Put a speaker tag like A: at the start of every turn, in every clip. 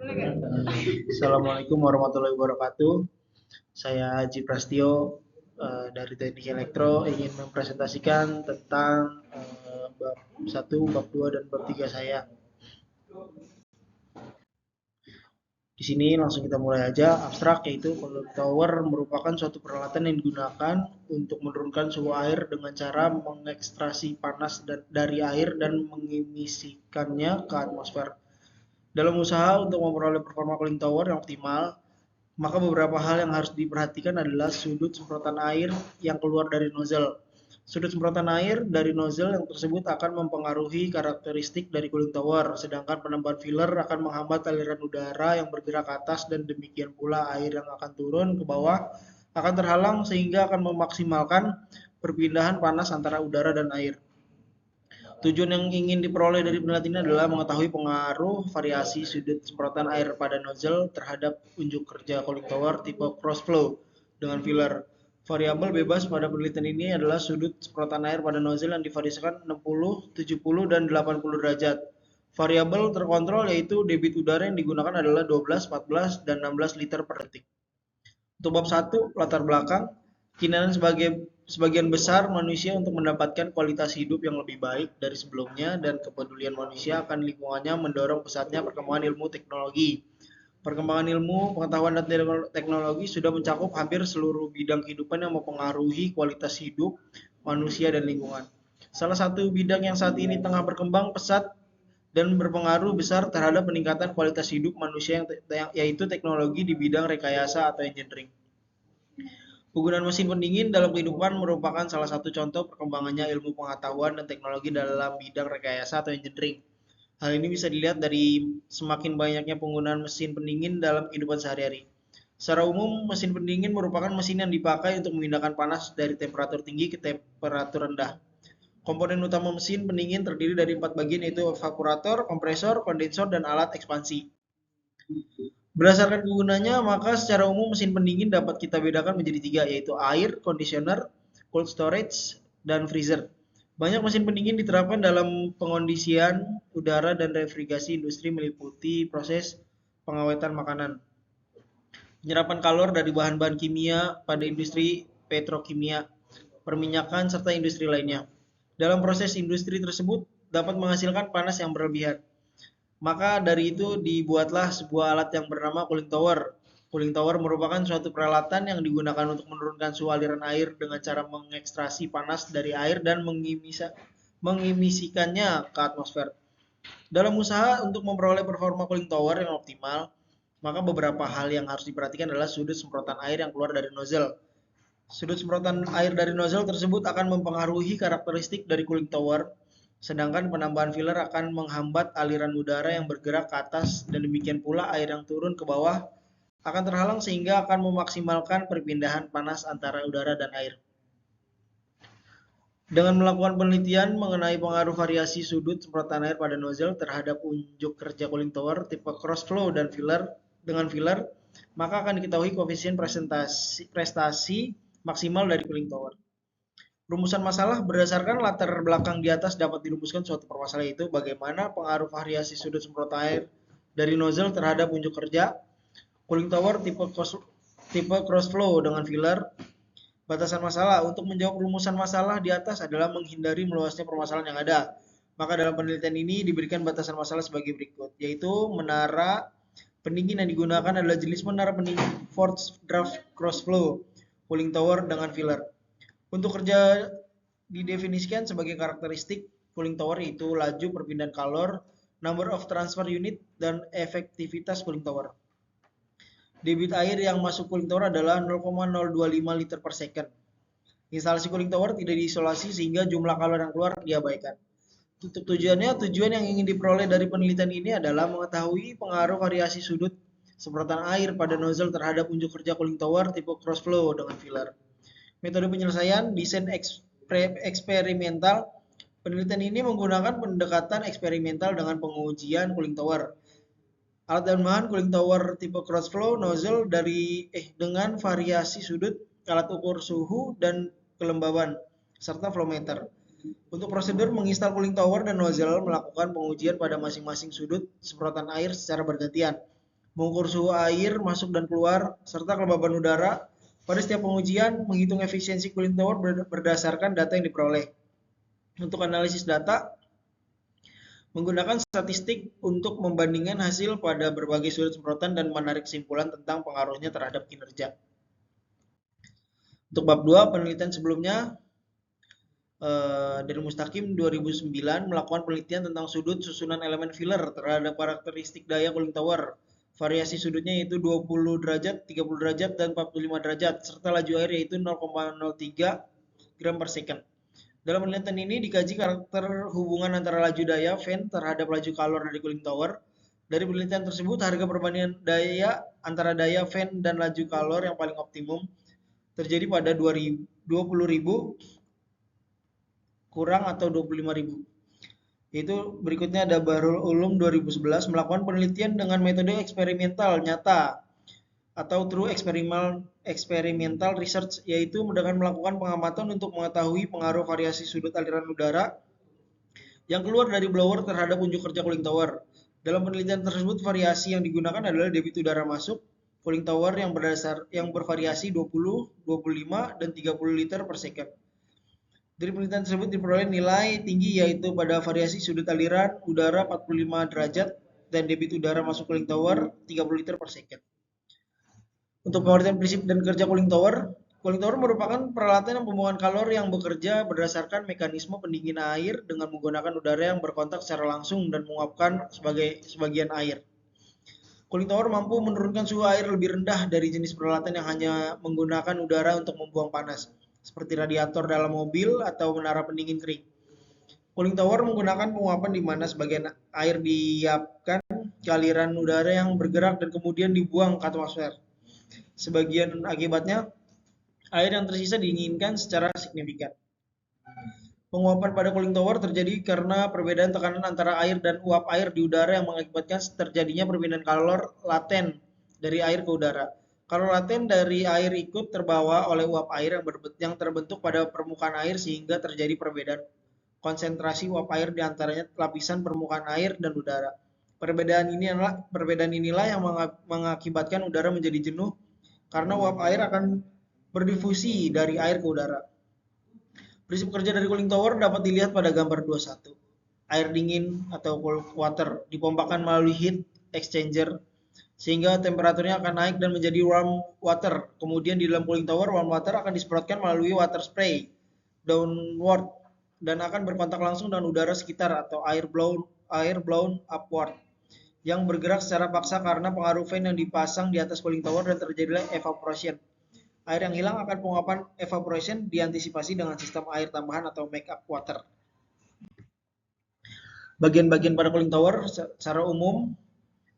A: Assalamualaikum warahmatullahi wabarakatuh. Saya Haji Prastio dari Teknik Elektro ingin mempresentasikan tentang bab 1, bab 2 dan bab 3 saya. Di sini langsung kita mulai aja. Abstrak yaitu cooling tower merupakan suatu peralatan yang digunakan untuk menurunkan suhu air dengan cara mengekstraksi panas dari air dan mengimisikannya ke atmosfer. Dalam usaha untuk memperoleh performa cooling tower yang optimal, maka beberapa hal yang harus diperhatikan adalah sudut semprotan air yang keluar dari nozzle. Sudut semprotan air dari nozzle yang tersebut akan mempengaruhi karakteristik dari cooling tower, sedangkan penambahan filler akan menghambat aliran udara yang bergerak ke atas dan demikian pula air yang akan turun ke bawah akan terhalang sehingga akan memaksimalkan perpindahan panas antara udara dan air. Tujuan yang ingin diperoleh dari penelitian ini adalah mengetahui pengaruh variasi sudut semprotan air pada nozzle terhadap unjuk kerja cooling tower tipe cross flow dengan filler. Variabel bebas pada penelitian ini adalah sudut semprotan air pada nozzle yang divariasikan 60, 70, dan 80 derajat. Variabel terkontrol yaitu debit udara yang digunakan adalah 12, 14, dan 16 liter per detik. Untuk bab 1, latar belakang, keinginan sebagian besar manusia untuk mendapatkan kualitas hidup yang lebih baik dari sebelumnya dan kepedulian manusia akan lingkungannya mendorong pesatnya perkembangan ilmu teknologi. Perkembangan ilmu, pengetahuan dan teknologi sudah mencakup hampir seluruh bidang kehidupan yang mempengaruhi kualitas hidup manusia dan lingkungan. Salah satu bidang yang saat ini tengah berkembang pesat dan berpengaruh besar terhadap peningkatan kualitas hidup manusia yaitu teknologi di bidang rekayasa atau engineering. Penggunaan mesin pendingin dalam kehidupan merupakan salah satu contoh perkembangannya ilmu pengetahuan dan teknologi dalam bidang rekayasa atau engineering. Hal ini bisa dilihat dari semakin banyaknya penggunaan mesin pendingin dalam kehidupan sehari-hari. Secara umum, mesin pendingin merupakan mesin yang dipakai untuk memindahkan panas dari temperatur tinggi ke temperatur rendah. Komponen utama mesin pendingin terdiri dari 4 bagian yaitu evaporator, kompresor, kondensor, dan alat ekspansi. Berdasarkan kegunaannya, maka secara umum mesin pendingin dapat kita bedakan menjadi 3 yaitu air, conditioner, cold storage, dan freezer. Banyak mesin pendingin diterapkan dalam pengondisian udara dan refrigerasi industri meliputi proses pengawetan makanan, penyerapan kalor dari bahan-bahan kimia pada industri petrokimia, perminyakan, serta industri lainnya. Dalam proses industri tersebut dapat menghasilkan panas yang berlebihan. Maka dari itu dibuatlah sebuah alat yang bernama cooling tower. Cooling tower merupakan suatu peralatan yang digunakan untuk menurunkan suhu aliran air dengan cara mengekstraksi panas dari air dan mengimisikannya ke atmosfer. Dalam usaha untuk memperoleh performa cooling tower yang optimal, maka beberapa hal yang harus diperhatikan adalah sudut semprotan air yang keluar dari nozzle. Sudut semprotan air dari nozzle tersebut akan mempengaruhi karakteristik dari cooling tower, sedangkan penambahan filler akan menghambat aliran udara yang bergerak ke atas dan demikian pula air yang turun ke bawah akan terhalang sehingga akan memaksimalkan perpindahan panas antara udara dan air. Dengan melakukan penelitian mengenai pengaruh variasi sudut semprotan air pada nozzle terhadap unjuk kerja cooling tower tipe cross flow dan filler, maka akan diketahui koefisien prestasi maksimal dari cooling tower. Rumusan masalah berdasarkan latar belakang di atas dapat dirumuskan suatu permasalahan yaitu bagaimana pengaruh variasi sudut semprotan air dari nozzle terhadap unjuk kerja cooling tower tipe cross flow dengan filler. Batasan masalah. Untuk menjawab rumusan masalah di atas adalah menghindari meluasnya permasalahan yang ada. Maka dalam penelitian ini diberikan batasan masalah sebagai berikut, yaitu menara pendingin yang digunakan adalah jenis menara pendingin Ford Draft Cross Flow cooling tower dengan filler. Untuk kerja didefinisikan sebagai karakteristik cooling tower yaitu laju perpindahan kalor, number of transfer unit, dan efektivitas cooling tower. Debit air yang masuk cooling tower adalah 0,025 liter per second. Instalasi cooling tower tidak diisolasi sehingga jumlah kalor yang keluar diabaikan. Untuk tujuan yang ingin diperoleh dari penelitian ini adalah mengetahui pengaruh variasi sudut semprotan air pada nozzle terhadap unjuk kerja cooling tower tipe cross flow dengan filler. Metode penyelesaian desain eksperimental. Penelitian ini menggunakan pendekatan eksperimental dengan pengujian cooling tower. Alat dan bahan cooling tower tipe cross flow nozzle dengan variasi sudut, alat ukur suhu dan kelembaban, serta flow meter. Untuk prosedur menginstal cooling tower dan nozzle melakukan pengujian pada masing-masing sudut semprotan air secara bergantian. mengukur suhu air masuk dan keluar, serta kelembaban udara. Pada setiap pengujian, menghitung efisiensi cooling tower berdasarkan data yang diperoleh. Untuk analisis data, menggunakan statistik untuk membandingkan hasil pada berbagai sudut semprotan dan menarik kesimpulan tentang pengaruhnya terhadap kinerja. Untuk bab 2, penelitian sebelumnya dari Mustaqim 2009 melakukan penelitian tentang sudut susunan elemen filler terhadap karakteristik daya cooling tower. Variasi sudutnya yaitu 20 derajat, 30 derajat, dan 45 derajat, serta laju air yaitu 0,03 gram per second. Dalam penelitian ini dikaji karakter hubungan antara laju daya fan terhadap laju kalor dari cooling tower. Dari penelitian tersebut, harga perbandingan daya antara daya fan dan laju kalor yang paling optimum terjadi pada 20.000 kurang atau 25.000. Itu berikutnya ada Bahrul Ulum 2011 melakukan penelitian dengan metode eksperimental nyata atau true experimental research, yaitu dengan melakukan pengamatan untuk mengetahui pengaruh variasi sudut aliran udara yang keluar dari blower terhadap unjuk kerja cooling tower. Dalam penelitian tersebut, variasi yang digunakan adalah debit udara masuk cooling tower yang bervariasi 20, 25, dan 30 liter per second. Dari penelitian tersebut diperoleh nilai tinggi yaitu pada variasi sudut aliran udara 45 derajat dan debit udara masuk cooling tower 30 liter per second. Untuk pengertian prinsip dan kerja cooling tower merupakan peralatan yang pembuangan kalor yang bekerja berdasarkan mekanisme pendingin air dengan menggunakan udara yang berkontak secara langsung dan menguapkan sebagian air. Cooling tower mampu menurunkan suhu air lebih rendah dari jenis peralatan yang hanya menggunakan udara untuk membuang panas, seperti radiator dalam mobil atau menara pendingin kering. Cooling tower menggunakan penguapan di mana sebagian air diiapkan ke aliran udara yang bergerak dan kemudian dibuang ke atmosfer. Sebagian akibatnya, air yang tersisa didinginkan secara signifikan. Penguapan pada cooling tower terjadi karena perbedaan tekanan antara air dan uap air di udara yang mengakibatkan terjadinya perbedaan kalor laten dari air ke udara. Kalor laten dari air ikut terbawa oleh uap air yang terbentuk pada permukaan air sehingga terjadi perbedaan konsentrasi uap air di antaranya lapisan permukaan air dan udara. Perbedaan inilah yang mengakibatkan udara menjadi jenuh karena uap air akan berdifusi dari air ke udara. Prinsip kerja dari cooling tower dapat dilihat pada gambar 21. Air dingin atau cold water dipompakan melalui heat exchanger sehingga temperaturnya akan naik dan menjadi warm water. Kemudian di dalam cooling tower, warm water akan disemprotkan melalui water spray downward dan akan berkontak langsung dengan udara sekitar atau air blown upward yang bergerak secara paksa karena pengaruh fan yang dipasang di atas cooling tower dan terjadilah evaporation. Air yang hilang akan penguapan evaporation diantisipasi dengan sistem air tambahan atau make up water. Bagian-bagian pada cooling tower secara umum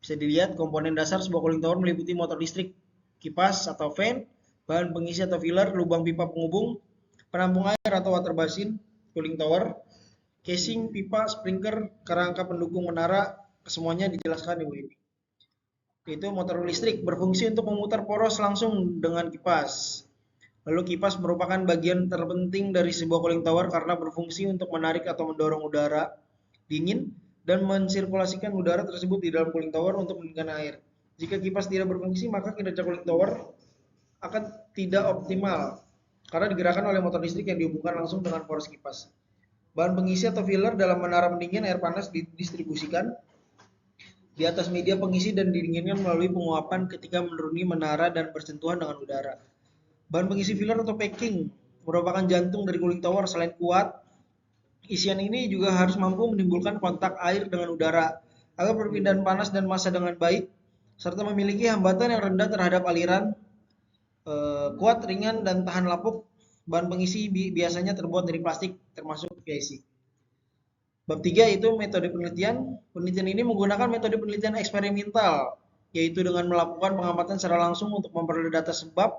A: bisa dilihat komponen dasar sebuah cooling tower meliputi motor listrik, kipas atau fan, bahan pengisi atau filler, lubang pipa penghubung, penampung air atau water basin, cooling tower, casing, pipa, sprinkler, kerangka pendukung menara, semuanya dijelaskan di ini. Yaitu motor listrik berfungsi untuk memutar poros langsung dengan kipas. Lalu kipas merupakan bagian terpenting dari sebuah cooling tower karena berfungsi untuk menarik atau mendorong udara dingin dan mensirkulasikan udara tersebut di dalam cooling tower untuk mendinginkan air. Jika kipas tidak berfungsi, maka kinerja cooling tower akan tidak optimal karena digerakkan oleh motor listrik yang dihubungkan langsung dengan poros kipas. Bahan pengisi atau filler dalam menara pendingin air panas didistribusikan di atas media pengisi dan didinginkan melalui penguapan ketika menuruni menara dan bersentuhan dengan udara. Bahan pengisi filler atau packing merupakan jantung dari cooling tower. Selain kuat, isian ini juga harus mampu menimbulkan kontak air dengan udara agar perpindahan panas dan massa dengan baik, serta memiliki hambatan yang rendah terhadap aliran, kuat, ringan, dan tahan lapuk. Bahan pengisi biasanya terbuat dari plastik, termasuk PIC. Bab 3 yaitu metode penelitian. Penelitian ini menggunakan metode penelitian eksperimental, yaitu dengan melakukan pengamatan secara langsung untuk memperoleh data sebab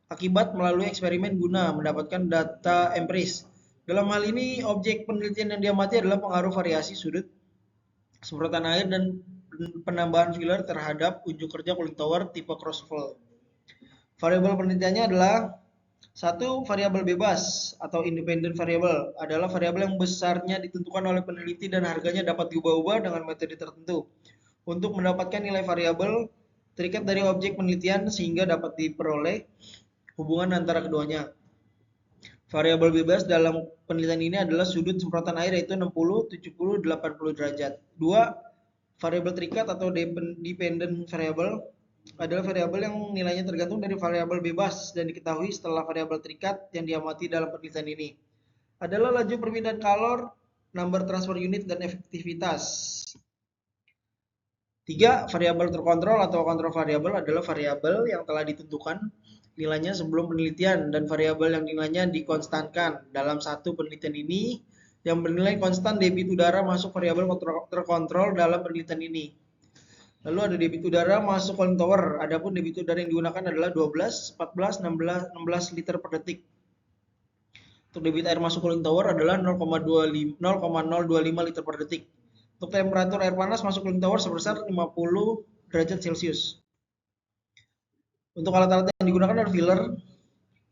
A: akibat melalui eksperimen guna mendapatkan data empiris. Dalam hal ini, objek penelitian yang diamati adalah pengaruh variasi sudut semprotan air dan penambahan filler terhadap unjuk kerja cooling tower tipe cross flow. Variabel penelitiannya adalah satu, variabel bebas atau independent variable adalah variabel yang besarnya ditentukan oleh peneliti dan harganya dapat diubah-ubah dengan metode tertentu. Untuk mendapatkan nilai variabel terikat dari objek penelitian sehingga dapat diperoleh hubungan antara keduanya. Variabel bebas dalam penelitian ini adalah sudut semprotan air yaitu 60, 70, 80 derajat. Dua, variabel terikat atau dependent variable adalah variabel yang nilainya tergantung dari variabel bebas dan diketahui setelah variabel terikat yang diamati dalam penelitian ini. Adalah laju perpindahan kalor, number transfer unit, dan efektivitas. Tiga, variabel terkontrol atau kontrol variabel adalah variabel yang telah ditentukan nilainya sebelum penelitian dan variabel yang nilainya dikonstankan. Dalam satu penelitian ini, yang bernilai konstan debit udara masuk variabel terkontrol dalam penelitian ini. Lalu ada debit udara masuk cooling tower. Adapun debit udara yang digunakan adalah 12, 14, 16 liter per detik. Untuk debit air masuk cooling tower adalah 0,025 liter per detik. Untuk temperatur air panas masuk cooling tower sebesar 50 derajat Celcius. Untuk alat-alat yang digunakan adalah filler.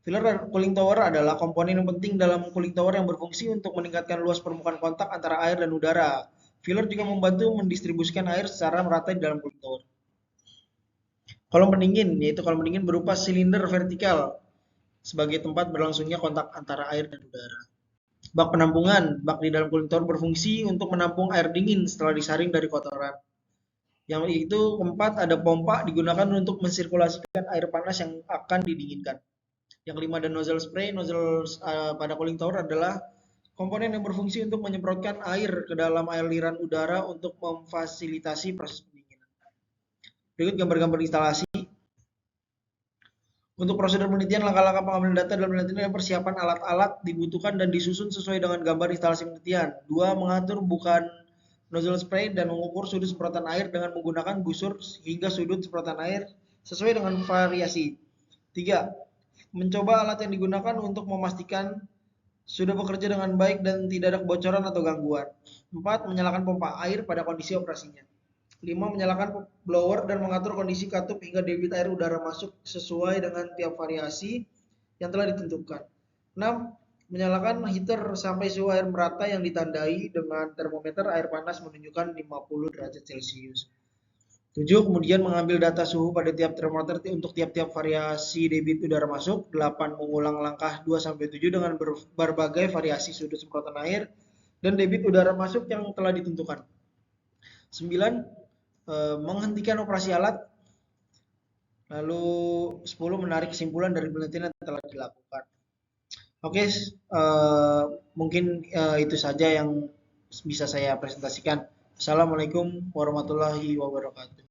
A: Filler cooling tower adalah komponen yang penting dalam cooling tower yang berfungsi untuk meningkatkan luas permukaan kontak antara air dan udara. Filler juga membantu mendistribusikan air secara merata di dalam cooling tower. Kolom pendingin, yaitu kolom pendingin berupa silinder vertikal sebagai tempat berlangsungnya kontak antara air dan udara. Bak penampungan, bak di dalam cooling tower berfungsi untuk menampung air dingin setelah disaring dari kotoran. Yang itu keempat, ada pompa digunakan untuk mensirkulasikan air panas yang akan didinginkan. Yang kelima ada nozzle spray. Nozzle pada cooling tower adalah komponen yang berfungsi untuk menyemprotkan air ke dalam aliran udara untuk memfasilitasi proses pendinginan. Berikut gambar-gambar instalasi. Untuk prosedur penelitian, langkah-langkah pengambilan data dalam penelitian adalah persiapan alat-alat dibutuhkan dan disusun sesuai dengan gambar instalasi penelitian. Dua, mengatur bukan nozzle spray dan mengukur sudut semprotan air dengan menggunakan busur hingga sudut semprotan air sesuai dengan variasi. Tiga, mencoba alat yang digunakan untuk memastikan sudah bekerja dengan baik dan tidak ada kebocoran atau gangguan. Empat, menyalakan pompa air pada kondisi operasinya. 5. Menyalakan blower dan mengatur kondisi katup hingga debit air udara masuk sesuai dengan tiap variasi yang telah ditentukan. 6. Menyalakan heater sampai suhu air merata yang ditandai dengan termometer air panas menunjukkan 50 derajat Celcius. 7. Kemudian mengambil data suhu pada tiap termometer untuk tiap-tiap variasi debit udara masuk. 8. Mengulang langkah 2-7 dengan berbagai variasi sudut semprotan air dan debit udara masuk yang telah ditentukan. 9. Menghentikan operasi alat. Lalu 10. Menarik kesimpulan dari penelitian yang telah dilakukan. Oke, mungkin itu saja yang bisa saya presentasikan. Assalamualaikum warahmatullahi wabarakatuh.